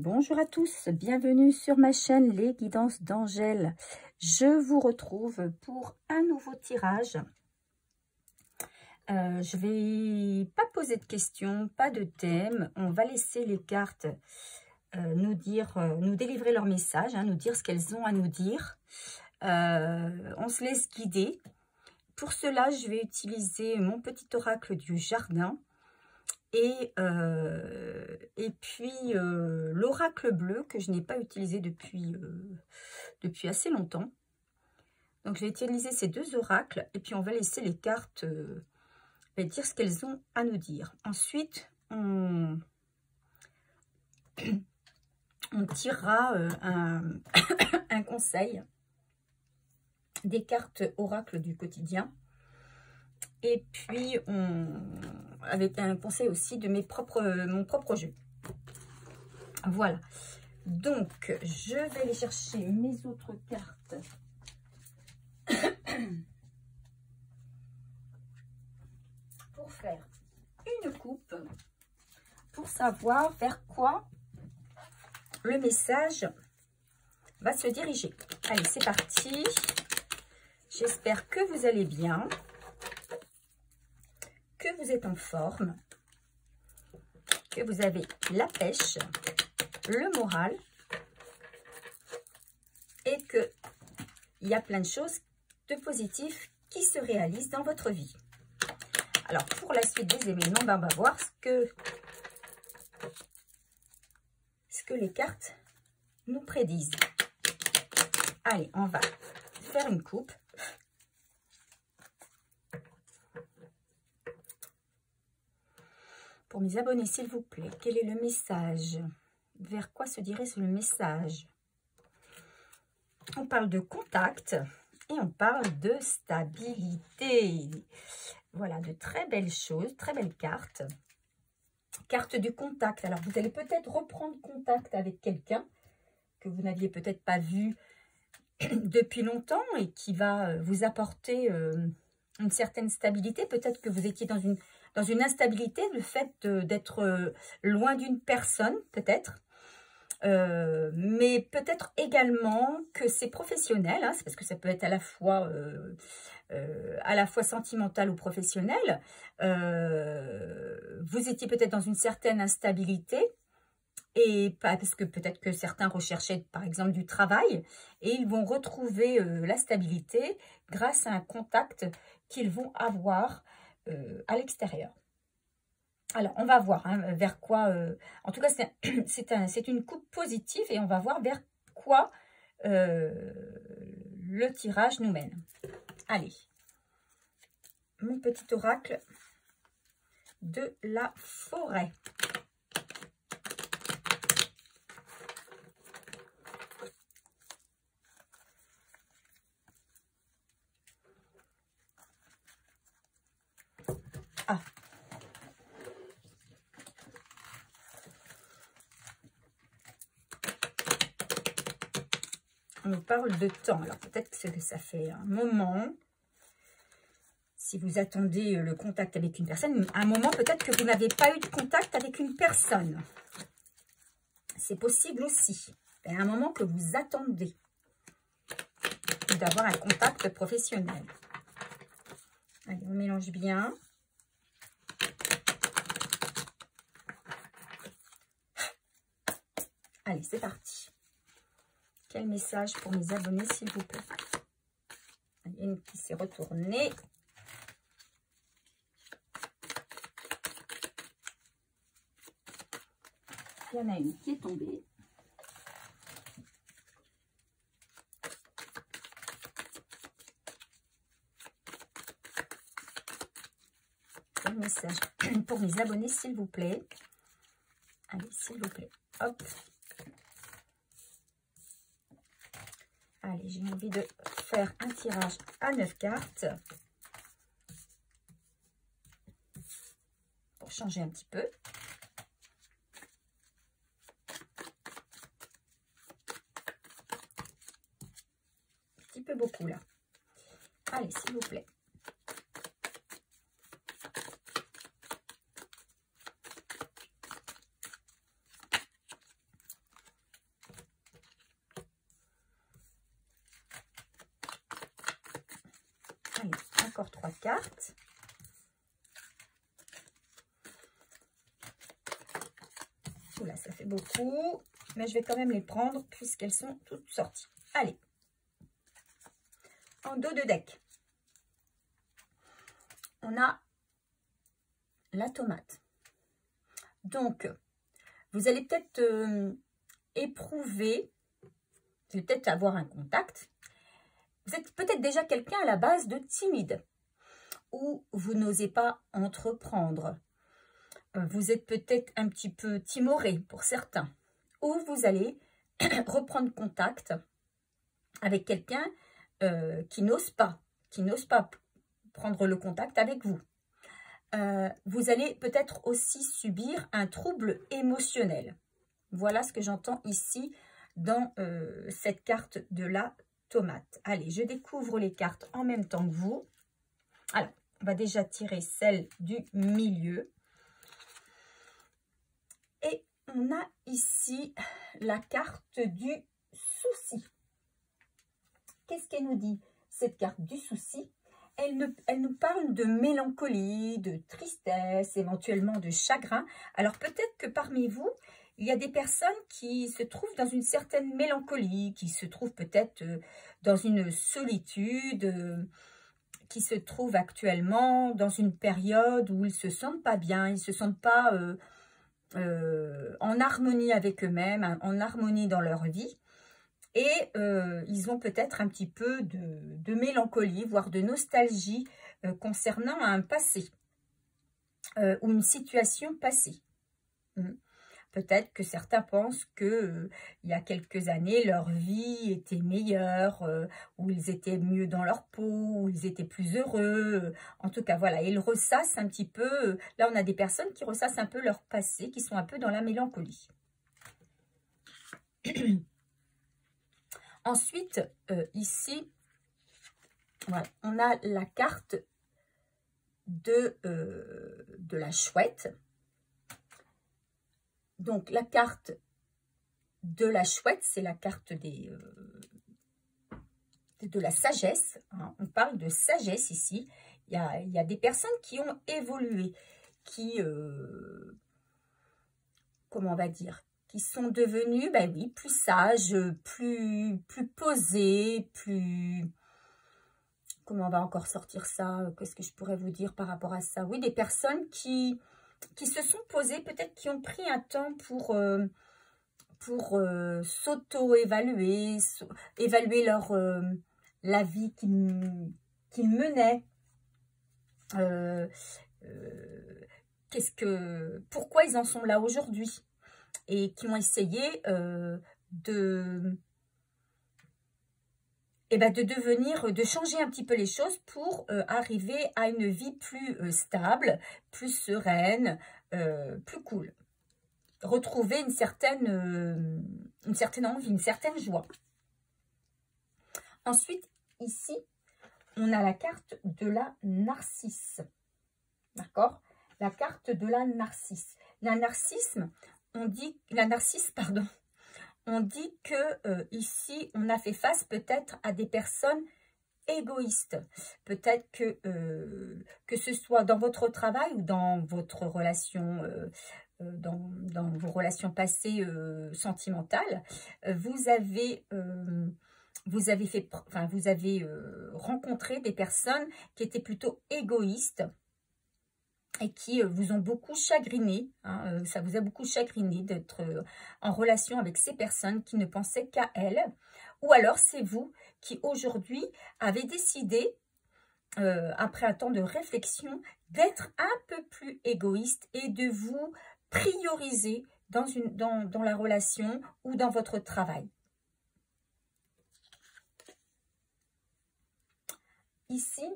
Bonjour à tous, bienvenue sur ma chaîne Les Guidances d'Angèle. Je vous retrouve pour un nouveau tirage. Je vais pas poser de questions, pas de thème. On va laisser les cartes nous délivrer leur message, nous dire ce qu'elles ont à nous dire. On se laisse guider. Pour cela, je vais utiliser mon petit oracle du jardin. Et puis l'oracle bleu que je n'ai pas utilisé depuis assez longtemps. Donc je vais utiliser ces deux oracles et puis on va laisser les cartes dire ce qu'elles ont à nous dire. Ensuite, on tirera un conseil des cartes oracles du quotidien. Et puis, avec un conseil aussi de mon propre jeu. Voilà. Donc, je vais aller chercher mes autres cartes. Pour faire une coupe. Pour savoir vers quoi le message va se diriger. Allez, c'est parti. J'espère que vous allez bien. Que vous êtes en forme, que vous avez la pêche, le moral et qu'il y a plein de choses de positifs qui se réalisent dans votre vie. Alors, pour la suite des événements, on va voir ce que les cartes nous prédisent. Allez, on va faire une coupe. Pour mes abonnés, s'il vous plaît, quel est le message? Vers quoi se dirige le message? On parle de contact et on parle de stabilité. Voilà, de très belles choses, très belles cartes. Carte du contact. Alors, vous allez peut-être reprendre contact avec quelqu'un que vous n'aviez peut-être pas vu depuis longtemps et qui va vous apporter une certaine stabilité. Peut-être que vous étiez dans une instabilité, le fait d'être loin d'une personne, peut-être. Mais peut-être également que c'est professionnel, c'est parce que ça peut être à la fois sentimental ou professionnel. Vous étiez peut-être dans une certaine instabilité, et pas parce que peut-être que certains recherchaient par exemple du travail, et ils vont retrouver la stabilité grâce à un contact qu'ils vont avoir à l'extérieur. Alors, on va voir vers quoi... en tout cas, c'est une coupe positive et on va voir vers quoi le tirage nous mène. Allez, mon petit oracle de la forêt. Ah, on nous parle de temps. Alors peut-être que ça fait un moment, si vous attendez le contact avec une personne, un moment peut-être que vous n'avez pas eu de contact avec une personne. C'est possible aussi. Et un moment que vous attendez d'avoir un contact professionnel. Allez, on mélange bien. Allez, c'est parti. Quel message pour mes abonnés, s'il vous plaît? Il y a une qui s'est retournée. Il y en a une qui est tombée. Quel message pour mes abonnés, s'il vous plaît? Allez, s'il vous plaît. Hop. Allez, j'ai envie de faire un tirage à 9 cartes. Pour changer un petit peu. Un petit peu beaucoup là. Allez, s'il vous plaît. encore 3 cartes. Oula, ça fait beaucoup. Mais je vais quand même les prendre puisqu'elles sont toutes sorties. Allez. En dos de deck, on a la tomate. Donc, vous allez peut-être éprouver, vous allez peut-être avoir un contact. Vous êtes peut-être déjà quelqu'un à la base de timide, ou vous n'osez pas entreprendre. Vous êtes peut-être un petit peu timoré pour certains, ou vous allez reprendre contact avec quelqu'un qui n'ose pas prendre le contact avec vous. Vous allez peut-être aussi subir un trouble émotionnel. Voilà ce que j'entends ici dans cette carte de la tomate. Allez, je découvre les cartes en même temps que vous. Alors, on va déjà tirer celle du milieu. Et on a ici la carte du souci. Qu'est-ce qu'elle nous dit, cette carte du souci? Elle nous parle de mélancolie, de tristesse, éventuellement de chagrin. Alors peut-être que parmi vous, il y a des personnes qui se trouvent dans une certaine mélancolie, qui se trouvent peut-être dans une solitude, qui se trouvent actuellement dans une période où ils ne se sentent pas bien, ils ne se sentent pas en harmonie avec eux-mêmes, en harmonie dans leur vie. Et ils ont peut-être un petit peu de mélancolie, voire de nostalgie concernant un passé ou une situation passée. Peut-être que certains pensent que il y a quelques années, leur vie était meilleure, où ils étaient mieux dans leur peau, où ils étaient plus heureux. En tout cas, voilà, ils ressassent un petit peu. Là, on a des personnes qui ressassent un peu leur passé, qui sont un peu dans la mélancolie. Ensuite, ici, voilà, on a la carte de la chouette. Donc, la carte de la chouette, c'est la carte de la sagesse. Hein. On parle de sagesse ici. Il y a des personnes qui ont évolué, qui, comment on va dire, qui sont devenus, ben oui, plus sages, plus posés, plus... Comment on va encore sortir ça? Qu'est-ce que je pourrais vous dire par rapport à ça? Oui, des personnes qui se sont posées, peut-être qui ont pris un temps pour s'auto-évaluer, évaluer la vie qu'ils menaient. Pourquoi ils en sont là aujourd'hui? Et qui ont essayé de devenir, de changer un petit peu les choses pour arriver à une vie plus stable, plus sereine, plus cool. Retrouver une certaine envie, une certaine joie. Ensuite, ici, on a la carte de la narcisse. D'accord? La carte de la narcisse. La narcisse, pardon. On dit que ici, on a fait face peut-être à des personnes égoïstes. Peut-être que ce soit dans votre travail ou dans votre relation, dans vos relations passées sentimentales, vous avez rencontré des personnes qui étaient plutôt égoïstes et qui vous ont beaucoup chagriné. Hein, ça vous a beaucoup chagriné d'être en relation avec ces personnes qui ne pensaient qu'à elles. Ou alors c'est vous qui aujourd'hui avez décidé, après un temps de réflexion, d'être un peu plus égoïste et de vous prioriser dans la relation ou dans votre travail. Ici,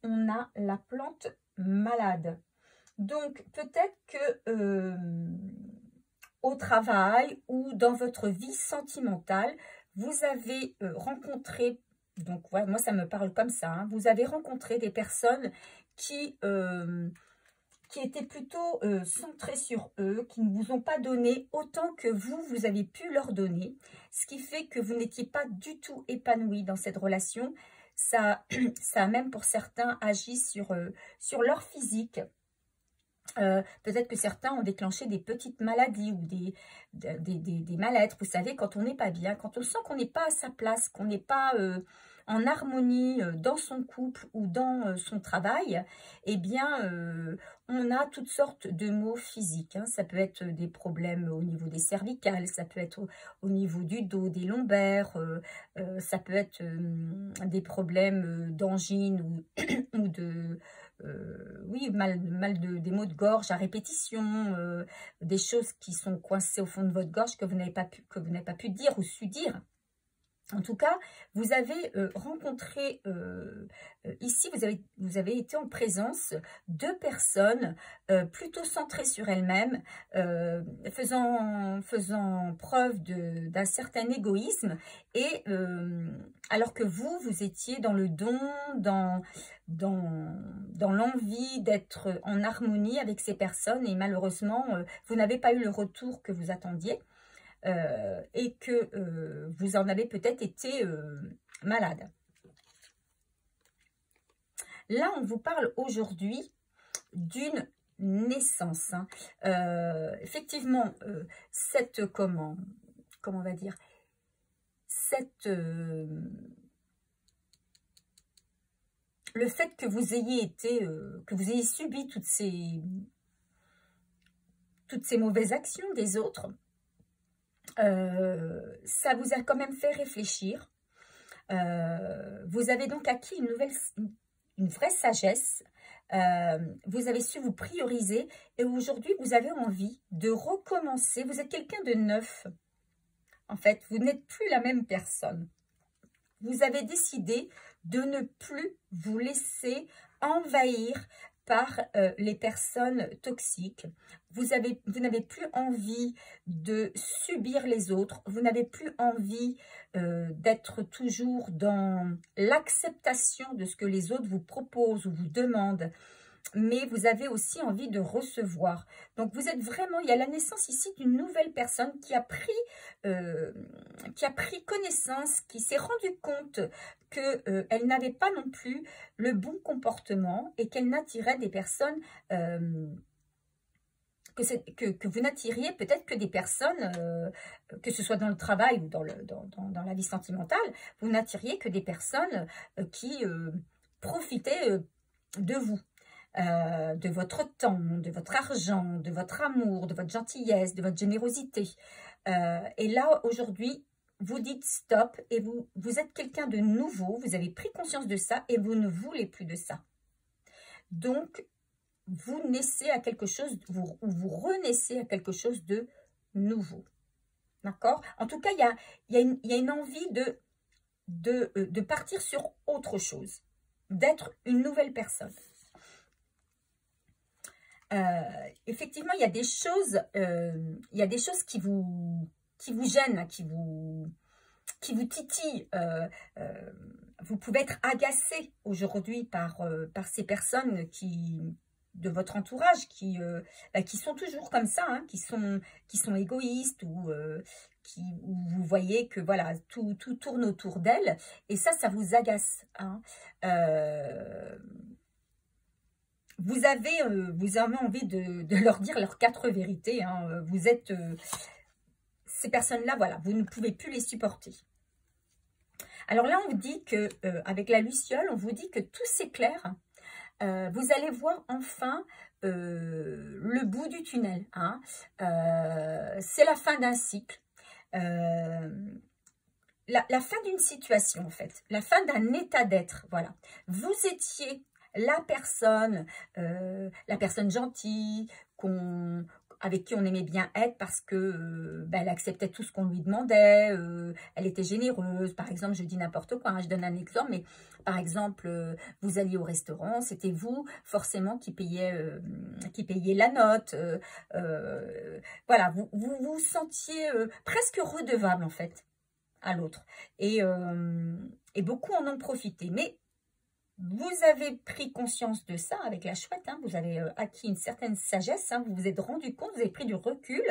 on a la plante malade. Donc, peut-être que au travail ou dans votre vie sentimentale, vous avez rencontré, donc ouais, moi ça me parle comme ça, hein, vous avez rencontré des personnes qui étaient plutôt centrées sur eux, qui ne vous ont pas donné autant que vous avez pu leur donner, ce qui fait que vous n'étiez pas du tout épanoui dans cette relation. ça, ça a même pour certains agi sur leur physique. Peut-être que certains ont déclenché des petites maladies ou des mal-être. Vous savez, quand on n'est pas bien, quand on sent qu'on n'est pas à sa place, qu'on n'est pas en harmonie dans son couple ou dans son travail, eh bien, on a toutes sortes de maux physiques. Hein. Ça peut être des problèmes au niveau des cervicales, ça peut être au niveau du dos, des lombaires, ça peut être des problèmes d'angine ou de... oui, des maux de gorge à répétition, des choses qui sont coincées au fond de votre gorge que vous n'avez pas pu dire ou su dire. En tout cas, vous avez rencontré, ici, vous avez été en présence de personnes plutôt centrées sur elles-mêmes, faisant preuve d'un certain égoïsme, et alors que vous étiez dans le don, dans l'envie d'être en harmonie avec ces personnes, et malheureusement, vous n'avez pas eu le retour que vous attendiez. Et que vous en avez peut-être été malade. Là, on vous parle aujourd'hui d'une naissance. Hein. Effectivement, comment on va dire, le fait que vous ayez subi toutes ces mauvaises actions des autres, ça vous a quand même fait réfléchir. Vous avez donc acquis une vraie sagesse. Vous avez su vous prioriser et aujourd'hui, vous avez envie de recommencer. Vous êtes quelqu'un de neuf. En fait, vous n'êtes plus la même personne. Vous avez décidé de ne plus vous laisser envahir par les personnes toxiques. Vous n'avez plus envie de subir les autres. Vous n'avez plus envie d'être toujours dans l'acceptation de ce que les autres vous proposent ou vous demandent. Mais vous avez aussi envie de recevoir. Donc, vous êtes vraiment... Il y a la naissance ici d'une nouvelle personne qui a pris connaissance, qui s'est rendu compte qu'elle n'avait pas non plus le bon comportement et qu'elle n'attirait des personnes... que vous n'attiriez peut-être que des personnes, que ce soit dans le travail ou dans la vie sentimentale, vous n'attiriez que des personnes qui profitaient de vous. De votre temps, de votre argent, de votre amour, de votre gentillesse, de votre générosité. Et là, aujourd'hui, vous dites stop et vous êtes quelqu'un de nouveau, vous avez pris conscience de ça et vous ne voulez plus de ça. Donc, vous naissez à quelque chose, vous renaissez à quelque chose de nouveau. D'accord? En tout cas, il y a une envie de partir sur autre chose, d'être une nouvelle personne. Effectivement, il y a des choses qui vous gênent, qui vous titillent. Vous pouvez être agacé aujourd'hui par ces personnes de votre entourage qui sont toujours comme ça, hein, qui sont égoïstes ou où vous voyez que voilà tout tourne autour d'elles et ça vous agace. Hein. Vous avez envie de leur dire leurs 4 vérités. Hein. Vous êtes... ces personnes-là, voilà, vous ne pouvez plus les supporter. Alors là, on vous dit que, avec la luciole, on vous dit que tout s'éclaire. Vous allez voir enfin le bout du tunnel. Hein. C'est la fin d'un cycle. La fin d'une situation, en fait. La fin d'un état d'être, voilà. Vous étiez... la personne gentille, avec qui on aimait bien être parce que elle acceptait tout ce qu'on lui demandait, elle était généreuse. Par exemple, je dis n'importe quoi, hein, je donne un exemple, mais par exemple, vous alliez au restaurant, c'était vous forcément qui payiez la note. Voilà, vous vous sentiez presque redevable en fait à l'autre. Et beaucoup en ont profité. Mais vous avez pris conscience de ça avec la chouette, hein, vous avez acquis une certaine sagesse, hein, vous vous êtes rendu compte, vous avez pris du recul,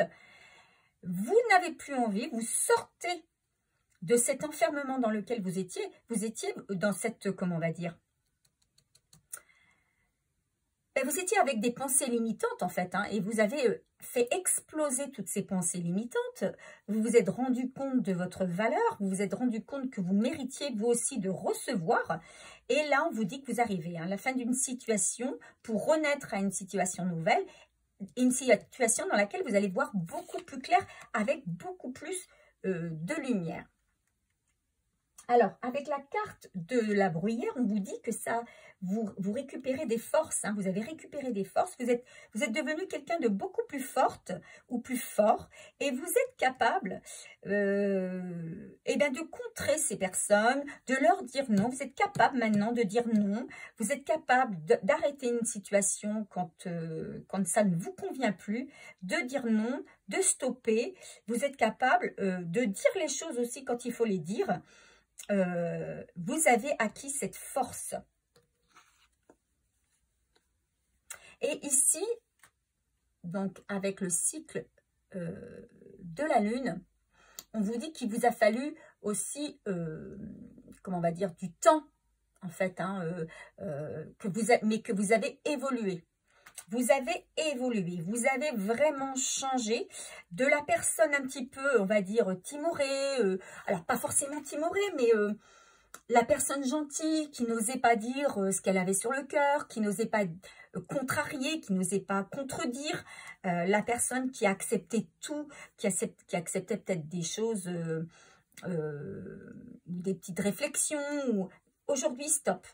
vous n'avez plus envie, vous sortez de cet enfermement dans lequel vous étiez dans cette, comment on va dire, vous étiez avec des pensées limitantes en fait, hein, et vous avez fait exploser toutes ces pensées limitantes. Vous vous êtes rendu compte de votre valeur, vous vous êtes rendu compte que vous méritiez vous aussi de recevoir. Et là, on vous dit que vous arrivez à la fin d'une situation pour renaître à une situation nouvelle, une situation dans laquelle vous allez voir beaucoup plus clair avec beaucoup plus de lumière. Alors, avec la carte de la bruyère, on vous dit que ça, vous récupérez des forces, hein, vous avez récupéré des forces, vous êtes devenu quelqu'un de beaucoup plus forte ou plus fort, et vous êtes capable de contrer ces personnes, de leur dire non, vous êtes capable maintenant de dire non, vous êtes capable d'arrêter une situation quand ça ne vous convient plus, de dire non, de stopper, vous êtes capable de dire les choses aussi quand il faut les dire. Vous avez acquis cette force. Et ici, donc avec le cycle de la Lune, on vous dit qu'il vous a fallu aussi, comment on va dire, du temps, en fait, hein, mais que vous avez évolué. Vous avez évolué, vous avez vraiment changé de la personne un petit peu, on va dire, timorée, alors pas forcément timorée, mais la personne gentille qui n'osait pas dire ce qu'elle avait sur le cœur, qui n'osait pas contrarier, qui n'osait pas contredire, la personne qui acceptait tout, qui acceptait peut-être des choses, des petites réflexions. Aujourd'hui, stop.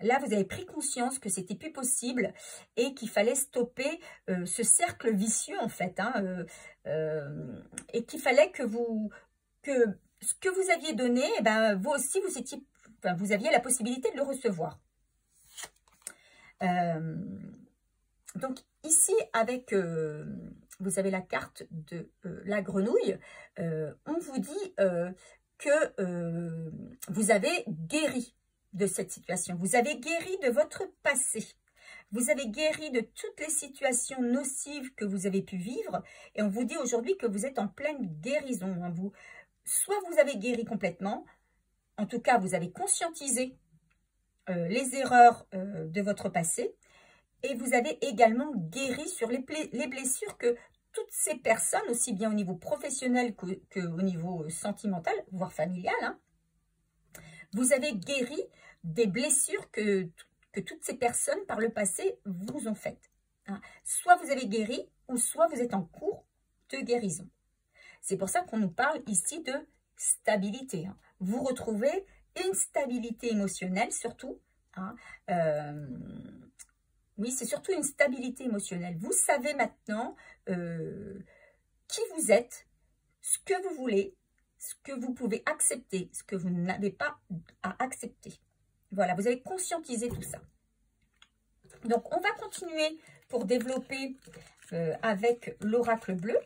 Là, vous avez pris conscience que c'était plus possible et qu'il fallait stopper ce cercle vicieux, en fait. Hein, et qu'il fallait que ce que vous aviez donné, vous aussi, vous aviez la possibilité de le recevoir. Donc, ici, avec, vous avez la carte de la grenouille, on vous dit que vous avez guéri de cette situation. Vous avez guéri de votre passé. Vous avez guéri de toutes les situations nocives que vous avez pu vivre. Et on vous dit aujourd'hui que vous êtes en pleine guérison. Hein. Soit vous avez guéri complètement, en tout cas vous avez conscientisé les erreurs de votre passé. Et vous avez également guéri sur les blessures que toutes ces personnes, aussi bien au niveau professionnel qu'au niveau sentimental, voire familial, hein, vous avez guéri des blessures que toutes ces personnes par le passé vous ont faites. Hein. Soit vous avez guéri, ou soit vous êtes en cours de guérison. C'est pour ça qu'on nous parle ici de stabilité. Hein. Vous retrouvez une stabilité émotionnelle surtout. Hein. Oui, c'est surtout une stabilité émotionnelle. Vous savez maintenant qui vous êtes, ce que vous voulez, ce que vous pouvez accepter, ce que vous n'avez pas à accepter. Voilà, vous avez conscientisé tout ça. Donc, on va continuer pour développer avec l'oracle bleu.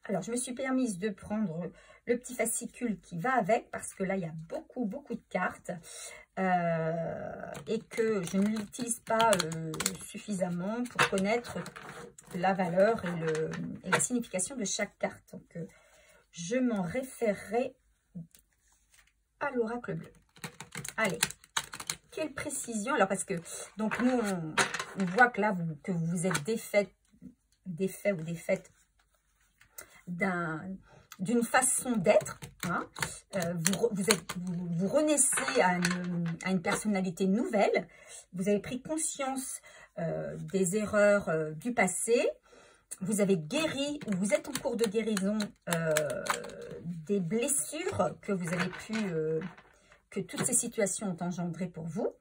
Alors, je me suis permise de prendre le petit fascicule qui va avec, parce que là, il y a beaucoup de cartes et que je ne l'utilise pas suffisamment pour connaître la valeur et la signification de chaque carte. Donc, je m'en référerai à l'oracle bleu. Allez, quelle précision. Alors, parce que, donc, nous, on voit que là, que vous êtes défait ou défaite d'une façon d'être, hein. Vous renaissez à une personnalité nouvelle, vous avez pris conscience des erreurs du passé, vous avez guéri, ou vous êtes en cours de guérison des blessures que vous avez pu, que toutes ces situations ont engendré pour vous.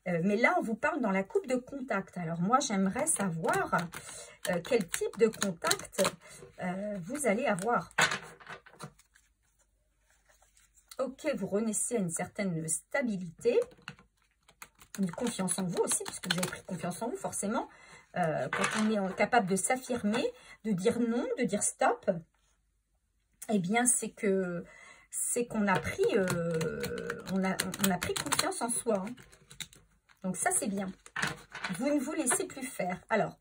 Mais là, on vous parle dans la coupe de contact. Alors moi, j'aimerais savoir quel type de contact vous allez avoir. Ok, vous renaissez à une certaine stabilité, une confiance en vous aussi, puisque vous avez pris confiance en vous, forcément. Quand on est capable de s'affirmer, de dire non, de dire stop, eh bien, c'est qu'on a pris, on a pris confiance en soi. Hein. Donc ça, c'est bien. Vous ne vous laissez plus faire. Alors,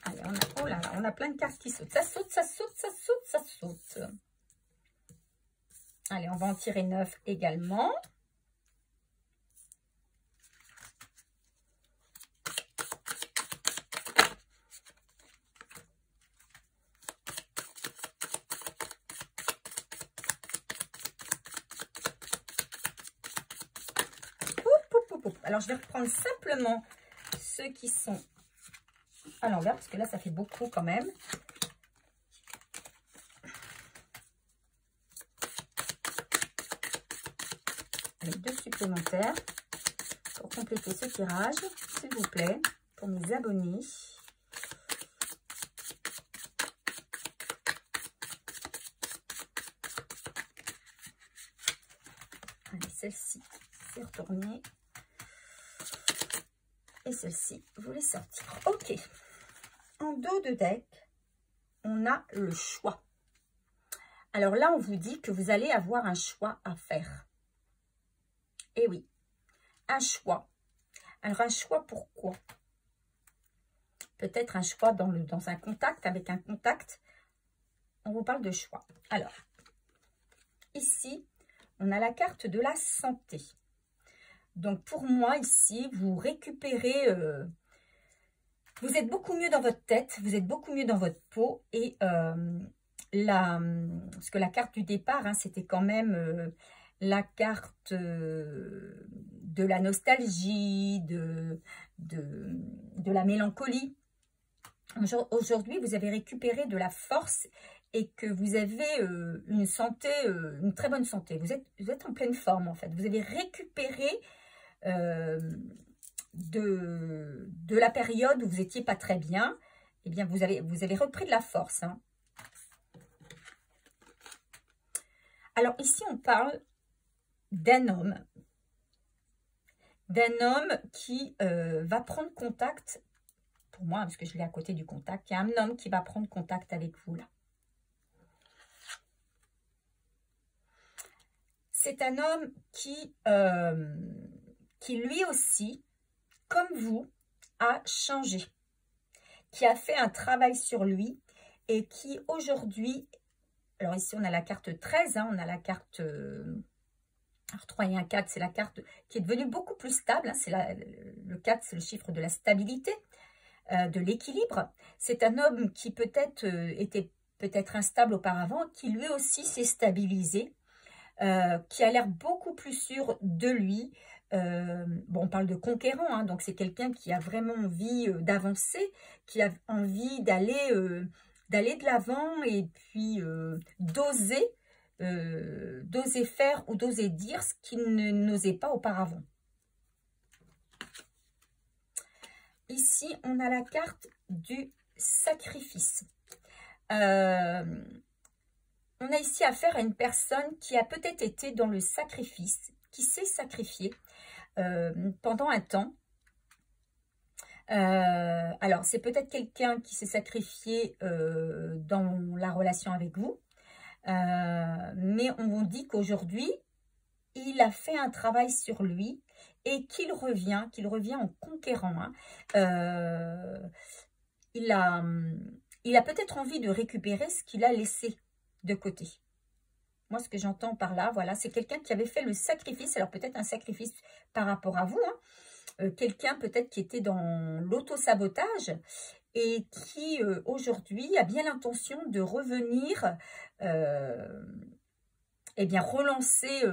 allez, oh là là, on a plein de cartes qui sautent. Ça saute, ça saute, ça saute, ça saute. Allez, on va en tirer 9 également. Alors, je vais reprendre simplement ceux qui sont à l'envers, parce que là, ça fait beaucoup quand même. Allez, 2 supplémentaires pour compléter ce tirage, s'il vous plaît, pour mes abonnés. Allez, celle-ci, c'est retourné. Et celle-ci, vous les sortir. Ok. En dos de deck, on a le choix. Alors là, on vous dit que vous allez avoir un choix à faire. Eh oui, un choix. Alors, un choix pourquoi? Peut-être un choix dans un contact, avec un contact. On vous parle de choix. Alors, ici, on a la carte de la santé. Donc, pour moi, ici, vous récupérez, vous êtes beaucoup mieux dans votre tête, vous êtes beaucoup mieux dans votre peau. Et parce que la carte du départ, hein, c'était quand même la carte de la nostalgie, de la mélancolie. Aujourd'hui, vous avez récupéré de la force et que vous avez une santé, une très bonne santé. Vous êtes en pleine forme, en fait. Vous avez récupéré de la période où vous n'étiez pas très bien. Eh bien, vous avez repris de la force. Hein. Alors, ici, on parle d'un homme. D'un homme qui va prendre contact, pour moi, parce que je l'ai à côté du contact, il y a un homme qui va prendre contact avec vous, là. C'est un homme qui lui aussi, comme vous, a changé, qui a fait un travail sur lui et qui aujourd'hui, alors ici on a la carte 13, hein, on a la carte 3 et un 4, c'est la carte qui est devenue beaucoup plus stable, hein, le 4 c'est le chiffre de la stabilité, de l'équilibre. C'est un homme qui peut-être était peut-être instable auparavant, qui lui aussi s'est stabilisé, qui a l'air beaucoup plus sûr de lui. Bon, on parle de conquérant, hein, donc c'est quelqu'un qui a vraiment envie d'avancer, qui a envie d'aller de l'avant et puis d'oser faire ou d'oser dire ce qu'il n'osait pas auparavant. Ici, on a la carte du sacrifice. On a ici affaire à une personne qui a peut-être été dans le sacrifice, qui s'est sacrifiée pendant un temps. Alors, c'est peut-être quelqu'un qui s'est sacrifié dans la relation avec vous. Mais on vous dit qu'aujourd'hui, il a fait un travail sur lui et qu'il revient en conquérant. Hein. Il a peut-être envie de récupérer ce qu'il a laissé de côté. Moi, ce que j'entends par là, voilà, c'est quelqu'un qui avait fait le sacrifice. Alors, peut-être un sacrifice par rapport à vous. Hein. Quelqu'un peut-être qui était dans l'auto-sabotage et qui, aujourd'hui, a bien l'intention de revenir, eh bien, relancer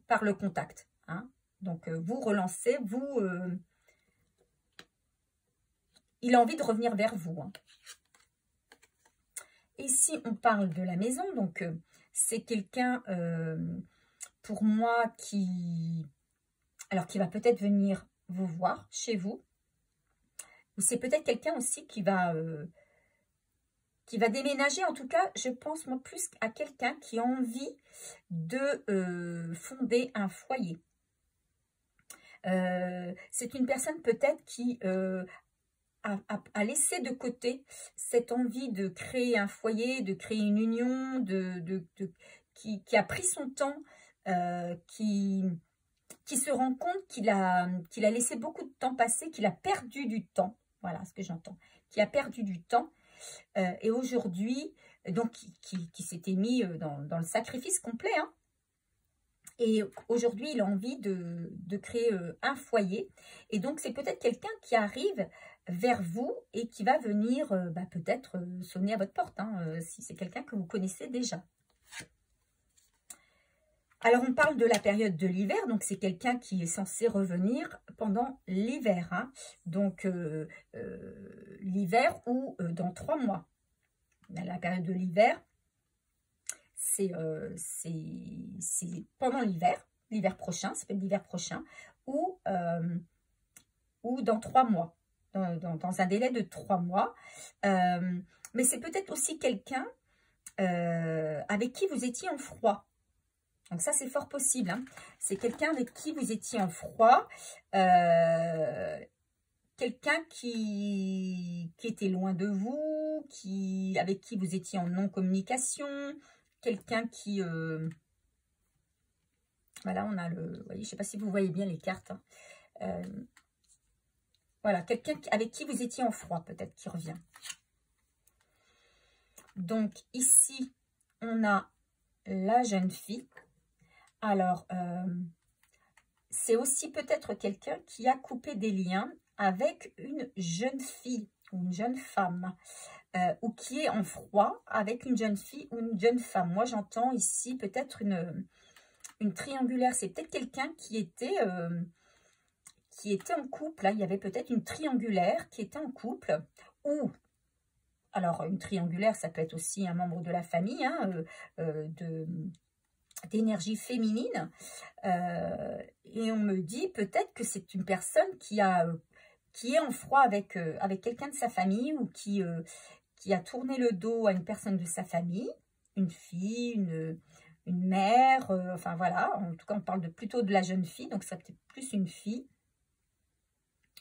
par le contact. Hein. Donc, vous relancez, il a envie de revenir vers vous. Hein. Ici, on parle de la maison, donc c'est quelqu'un, pour moi, qui va peut-être venir vous voir chez vous. Ou c'est peut-être quelqu'un aussi qui va déménager. En tout cas, je pense moi plus à quelqu'un qui a envie de fonder un foyer. C'est une personne peut-être qui a laissé de côté cette envie de créer un foyer, de créer une union, qui a pris son temps, qui qui se rend compte qu'il a laissé beaucoup de temps passer, qu'il a perdu du temps. Voilà ce que j'entends. Qui a perdu du temps. Et aujourd'hui, donc qui s'était mis dans le sacrifice complet. Hein. Et aujourd'hui, il a envie de créer un foyer. Et donc, c'est peut-être quelqu'un qui arrive vers vous et qui va venir peut-être sonner à votre porte. Hein, si c'est quelqu'un que vous connaissez déjà. Alors, on parle de la période de l'hiver, donc c'est quelqu'un qui est censé revenir pendant l'hiver. Hein. Donc, l'hiver ou dans 3 mois. La période de l'hiver, c'est pendant l'hiver prochain, ça peut être l'hiver prochain, ou dans 3 mois, dans un délai de 3 mois. Mais c'est peut-être aussi quelqu'un avec qui vous étiez en froid. Donc ça, c'est fort possible. Hein. C'est quelqu'un avec qui vous étiez en froid. Quelqu'un qui était loin de vous, avec qui vous étiez en non-communication. Quelqu'un qui... voilà, on a le... Vous voyez, je ne sais pas si vous voyez bien les cartes. Hein. Voilà, quelqu'un avec qui vous étiez en froid, peut-être, qui revient. Donc, ici, on a la jeune fille. Alors, c'est aussi peut-être quelqu'un qui a coupé des liens avec une jeune fille ou une jeune femme ou qui est en froid avec une jeune fille ou une jeune femme. Moi, j'entends ici peut-être une triangulaire. C'est peut-être quelqu'un qui était en couple. Là, il y avait peut-être une triangulaire qui était en couple ou... Alors, une triangulaire, ça peut être aussi un membre de la famille, hein, d'énergie féminine. Et on me dit peut-être que c'est une personne qui est en froid avec quelqu'un de sa famille ou qui a tourné le dos à une personne de sa famille, une fille, une mère, enfin voilà. En tout cas, on parle plutôt de la jeune fille, donc ça peut être plus une fille.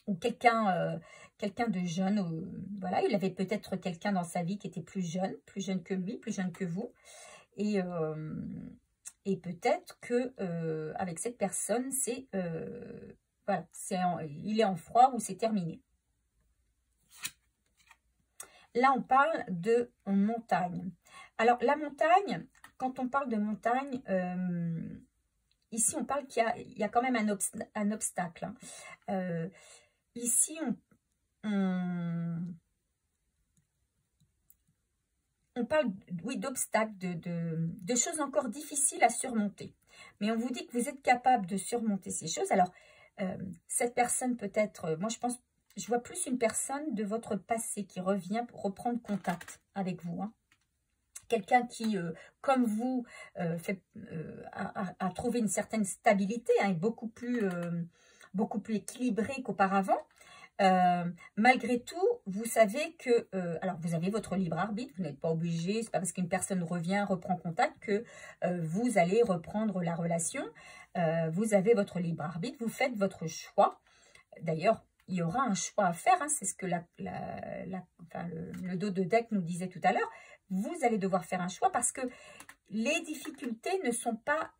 Ou quelqu'un de jeune, voilà, il avait peut-être quelqu'un dans sa vie qui était plus jeune que lui, plus jeune que vous, et peut-être que avec cette personne, voilà, il est en froid ou c'est terminé. Là, on parle de montagne. Alors, la montagne, quand on parle de montagne, ici, on parle qu'il y a quand même un obstacle. Hein. Ici, on parle, oui, d'obstacles, de choses encore difficiles à surmonter. Mais on vous dit que vous êtes capable de surmonter ces choses. Alors, cette personne peut-être, moi je vois plus une personne de votre passé qui revient pour reprendre contact avec vous. Hein. Quelqu'un qui, comme vous, a trouvé une certaine stabilité, hein, est beaucoup plus équilibré qu'auparavant. Malgré tout, vous savez que, alors vous avez votre libre arbitre, vous n'êtes pas obligé, c'est pas parce qu'une personne reprend contact que vous allez reprendre la relation. Vous avez votre libre arbitre, vous faites votre choix. D'ailleurs, il y aura un choix à faire, hein, c'est ce que le dos de deck nous disait tout à l'heure. Vous allez devoir faire un choix parce que les difficultés ne sont pas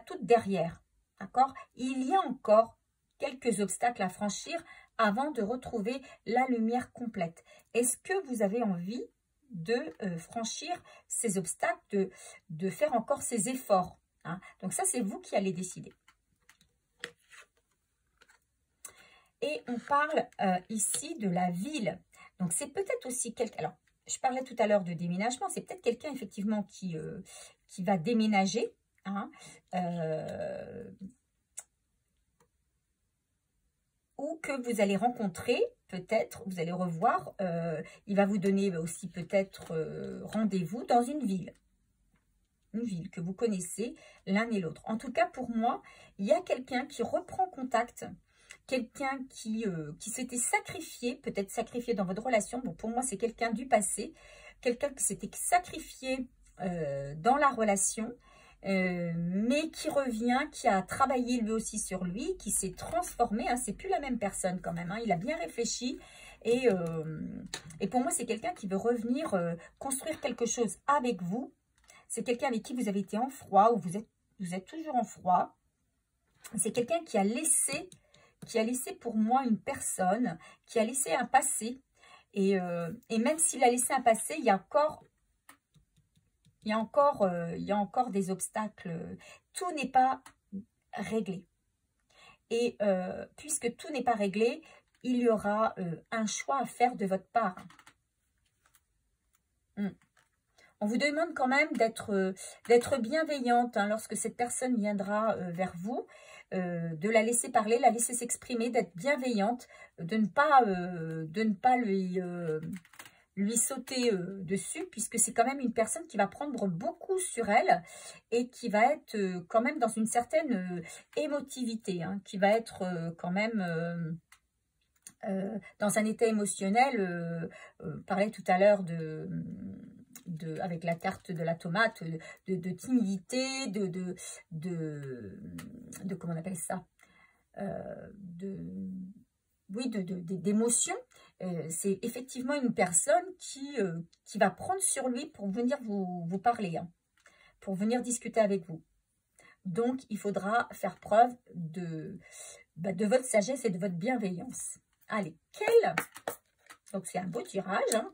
toutes derrière. D'accord? Il y a encore quelques obstacles à franchir avant de retrouver la lumière complète. Est-ce que vous avez envie de franchir ces obstacles, de faire encore ces efforts, hein? Donc ça, c'est vous qui allez décider. Et on parle ici de la ville. Donc c'est peut-être aussi quelqu'un... Alors, je parlais tout à l'heure de déménagement. C'est peut-être quelqu'un effectivement qui va déménager, hein, ou que vous allez rencontrer, peut-être, vous allez revoir, il va vous donner aussi peut-être rendez-vous dans une ville que vous connaissez l'un et l'autre. En tout cas, pour moi, il y a quelqu'un qui reprend contact, quelqu'un qui s'était sacrifié, peut-être sacrifié dans votre relation. Bon, pour moi, c'est quelqu'un du passé, quelqu'un qui s'était sacrifié dans la relation, mais qui revient, qui a travaillé lui aussi sur lui, qui s'est transformé, hein, c'est plus la même personne quand même, hein, il a bien réfléchi et pour moi c'est quelqu'un qui veut revenir construire quelque chose avec vous, c'est quelqu'un avec qui vous avez été en froid, ou vous êtes toujours en froid. C'est quelqu'un qui a laissé pour moi une personne, qui a laissé un passé. Et même s'il a laissé un passé, il y a encore des obstacles. Tout n'est pas réglé. Et puisque tout n'est pas réglé, il y aura un choix à faire de votre part. On vous demande quand même d'être bienveillante hein, lorsque cette personne viendra vers vous, de la laisser parler, la laisser s'exprimer, d'être bienveillante, de ne pas lui sauter dessus, puisque c'est quand même une personne qui va prendre beaucoup sur elle et qui va être quand même dans une certaine émotivité, hein, qui va être quand même dans un état émotionnel. Parlait tout à l'heure avec la carte de la tomate, de timidité, de comment on appelle ça, d'émotion. C'est effectivement une personne qui va prendre sur lui pour venir vous parler, hein, pour venir discuter avec vous. Donc, il faudra faire preuve de votre sagesse et de votre bienveillance. Allez, donc, c'est un beau tirage. Hein.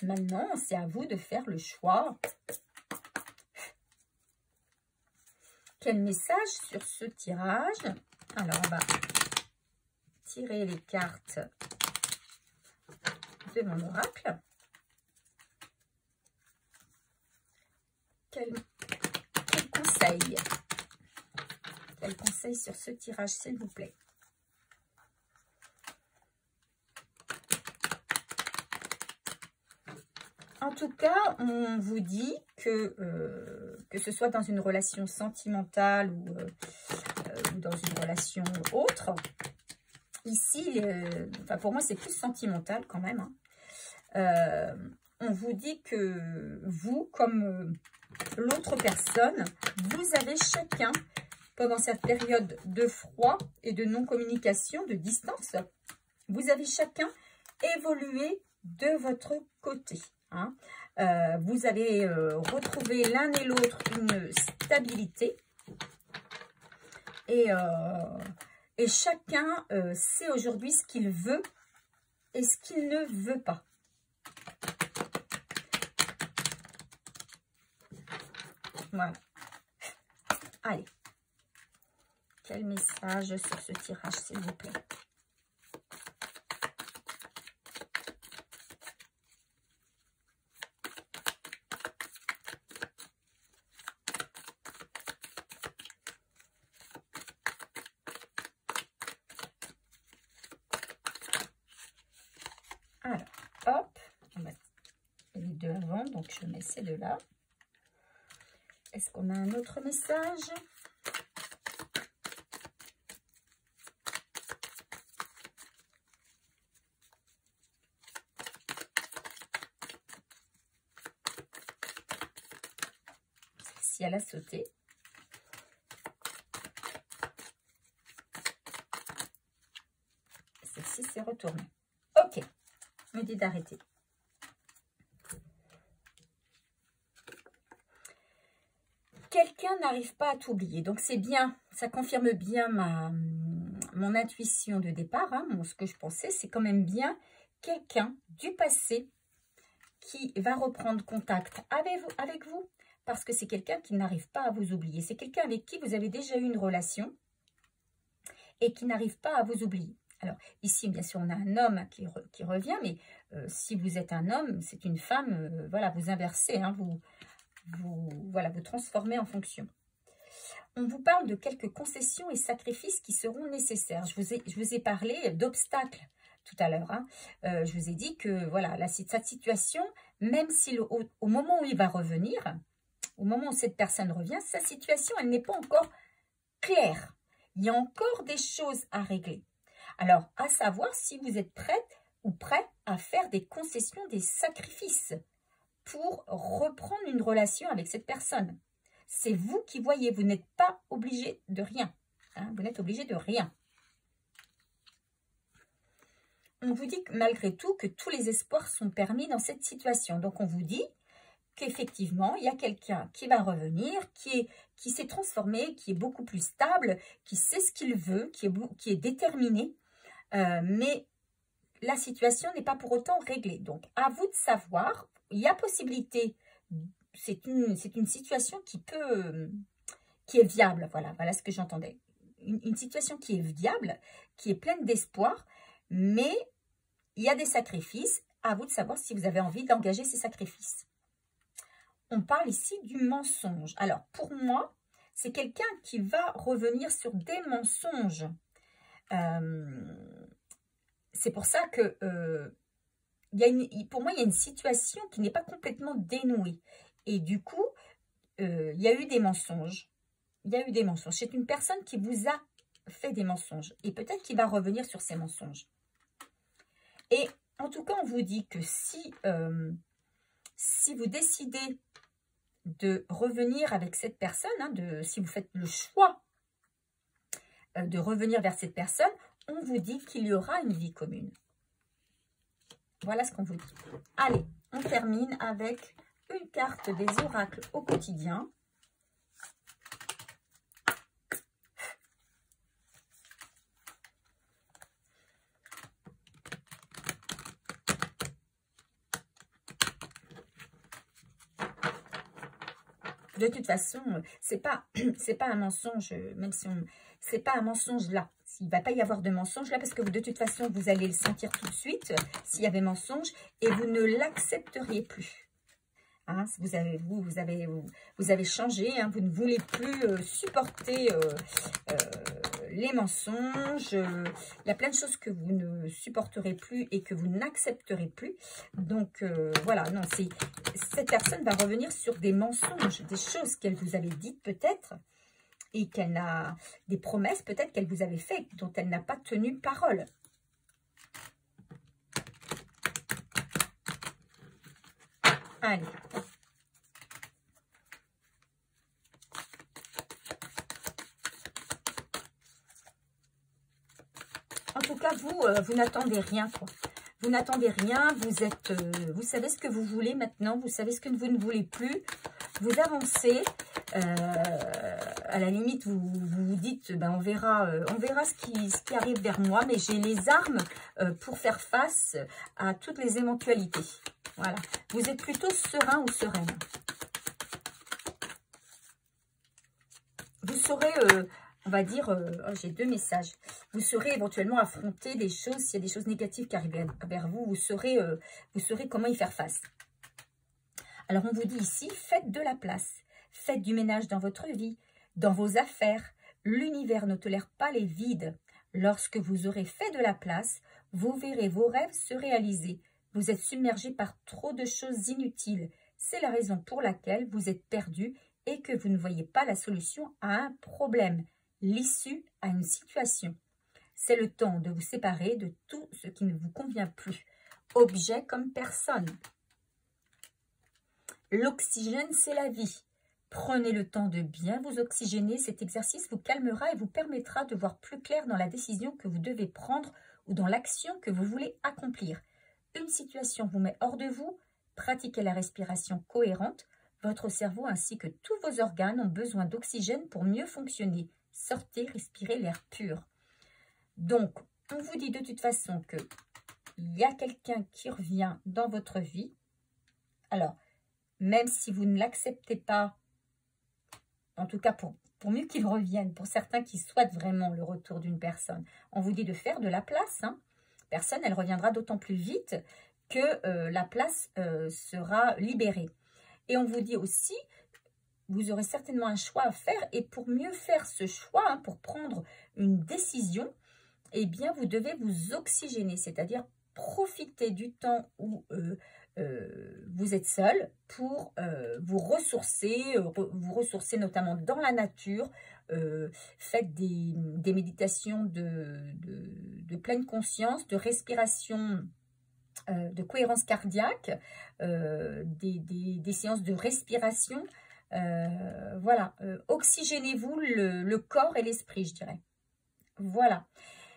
Maintenant, c'est à vous de faire le choix. Quel message sur ce tirage? Alors, on va tirer les cartes de mon oracle. Quel conseil? Quel conseil sur ce tirage, s'il vous plaît? En tout cas, on vous dit que ce soit dans une relation sentimentale ou dans une relation autre, ici, enfin pour moi c'est plus sentimental quand même, hein. On vous dit que vous, comme l'autre personne, vous avez chacun, pendant cette période de froid et de non-communication, de distance, vous avez chacun évolué de votre côté. Hein. Vous avez retrouvé l'un et l'autre une stabilité et chacun sait aujourd'hui ce qu'il veut et ce qu'il ne veut pas. Voilà. Allez. Quel message sur ce tirage, s'il vous plaît? Alors, hop, on va les deux avant, donc je mets ces deux-là. Est-ce qu'on a un autre message? Si elle a sauté. Celle-ci s'est retournée. Ok, me dit d'arrêter. Quelqu'un n'arrive pas à t'oublier. Donc, c'est bien, ça confirme bien mon intuition de départ. Hein, ce que je pensais, c'est quand même bien quelqu'un du passé qui va reprendre contact avec vous parce que c'est quelqu'un qui n'arrive pas à vous oublier. C'est quelqu'un avec qui vous avez déjà eu une relation et qui n'arrive pas à vous oublier. Alors, ici, bien sûr, on a un homme qui revient, mais si vous êtes un homme, c'est une femme, voilà, vous inversez, hein, voilà, vous transformez en fonction. On vous parle de quelques concessions et sacrifices qui seront nécessaires. Je vous ai parlé d'obstacles tout à l'heure. Hein. Je vous ai dit que voilà, cette situation, même si au moment où il va revenir, au moment où cette personne revient, sa situation, elle n'est pas encore claire. Il y a encore des choses à régler. Alors, à savoir si vous êtes prête ou prêt à faire des concessions, des sacrifices pour reprendre une relation avec cette personne. C'est vous qui voyez, vous n'êtes pas obligé de rien. Hein, vous n'êtes obligé de rien. On vous dit que malgré tout, que tous les espoirs sont permis dans cette situation. Donc, on vous dit qu'effectivement, il y a quelqu'un qui va revenir, qui s'est transformé, qui est beaucoup plus stable, qui sait ce qu'il veut, qui est déterminé, mais la situation n'est pas pour autant réglée. Donc, à vous de savoir, il y a possibilité, c'est une situation qui est viable, voilà ce que j'entendais. Une situation qui est viable, qui est pleine d'espoir, mais il y a des sacrifices, à vous de savoir si vous avez envie d'engager ces sacrifices. On parle ici du mensonge. Alors, pour moi, c'est quelqu'un qui va revenir sur des mensonges. C'est pour ça que, pour moi, il y a une situation qui n'est pas complètement dénouée. Et du coup, il y a eu des mensonges. Il y a eu des mensonges. C'est une personne qui vous a fait des mensonges. Et peut-être qu'il va revenir sur ces mensonges. Et en tout cas, on vous dit que si vous décidez de revenir avec cette personne, si vous faites le choix de revenir vers cette personne, on vous dit qu'il y aura une vie commune. Voilà ce qu'on vous dit. Allez, on termine avec une carte des oracles au quotidien. De toute façon, c'est pas un mensonge, même si c'est pas un mensonge là. Il ne va pas y avoir de mensonge là, parce que de toute façon, vous allez le sentir tout de suite s'il y avait mensonge, et vous ne l'accepteriez plus. Hein, vous avez changé, hein, vous ne voulez plus supporter les mensonges. Il y a plein de choses que vous ne supporterez plus et que vous n'accepterez plus. Donc voilà, non, cette personne va revenir sur des mensonges, des choses qu'elle vous avait dites peut-être, et qu'elle a des promesses peut-être qu'elle vous avait faites, dont elle n'a pas tenu parole. Allez. En tout cas, vous n'attendez rien, quoi. Vous n'attendez rien, vous savez ce que vous voulez maintenant, vous savez ce que vous ne voulez plus. Vous avancez, à la limite, vous vous dites, ben, on verra ce qui arrive vers moi, mais j'ai les armes pour faire face à toutes les éventualités. Voilà, vous êtes plutôt serein ou sereine. Vous saurez, on va dire, j'ai deux messages. Vous saurez éventuellement affronter des choses, s'il y a des choses négatives qui arrivent vers vous, vous saurez comment y faire face. Alors, on vous dit ici, faites de la place. Faites du ménage dans votre vie, dans vos affaires. L'univers ne tolère pas les vides. Lorsque vous aurez fait de la place, vous verrez vos rêves se réaliser. Vous êtes submergé par trop de choses inutiles. C'est la raison pour laquelle vous êtes perdu et que vous ne voyez pas la solution à un problème, l'issue à une situation. C'est le temps de vous séparer de tout ce qui ne vous convient plus, objet comme personne. L'oxygène, c'est la vie. Prenez le temps de bien vous oxygéner. Cet exercice vous calmera et vous permettra de voir plus clair dans la décision que vous devez prendre ou dans l'action que vous voulez accomplir. Une situation vous met hors de vous. Pratiquez la respiration cohérente. Votre cerveau ainsi que tous vos organes ont besoin d'oxygène pour mieux fonctionner. Sortez, respirez l'air pur. Donc, on vous dit de toute façon qu'il y a quelqu'un qui revient dans votre vie. Alors, même si vous ne l'acceptez pas, en tout cas pour mieux qu'il revienne, pour certains qui souhaitent vraiment le retour d'une personne, on vous dit de faire de la place. Hein. Personne, elle reviendra d'autant plus vite que la place sera libérée. Et on vous dit aussi, vous aurez certainement un choix à faire. Et pour mieux faire ce choix, hein, pour prendre une décision, eh bien, vous devez vous oxygéner, c'est-à-dire profiter du temps où vous êtes seul pour vous ressourcer notamment dans la nature. Faites des méditations de pleine conscience, de respiration, de cohérence cardiaque, des séances de respiration. Voilà, oxygénez-vous le corps et l'esprit, je dirais. Voilà.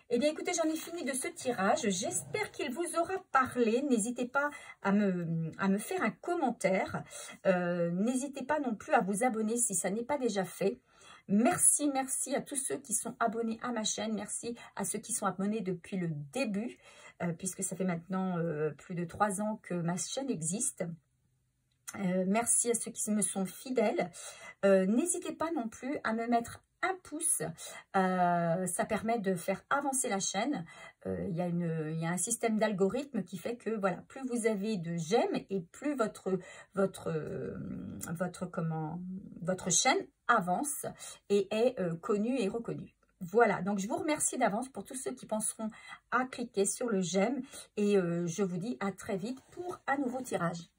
Eh bien, écoutez, j'en ai fini de ce tirage. J'espère qu'il vous aura parlé. N'hésitez pas à me faire un commentaire. N'hésitez pas non plus à vous abonner si ça n'est pas déjà fait. Merci, merci à tous ceux qui sont abonnés à ma chaîne. Merci à ceux qui sont abonnés depuis le début, puisque ça fait maintenant plus de 3 ans que ma chaîne existe. Merci à ceux qui me sont fidèles. N'hésitez pas non plus à me mettre un pouce, ça permet de faire avancer la chaîne. Il y a un système d'algorithme qui fait que voilà, plus vous avez de j'aime et plus votre chaîne avance et est connue et reconnue. Voilà, donc je vous remercie d'avance pour tous ceux qui penseront à cliquer sur le j'aime et je vous dis à très vite pour un nouveau tirage.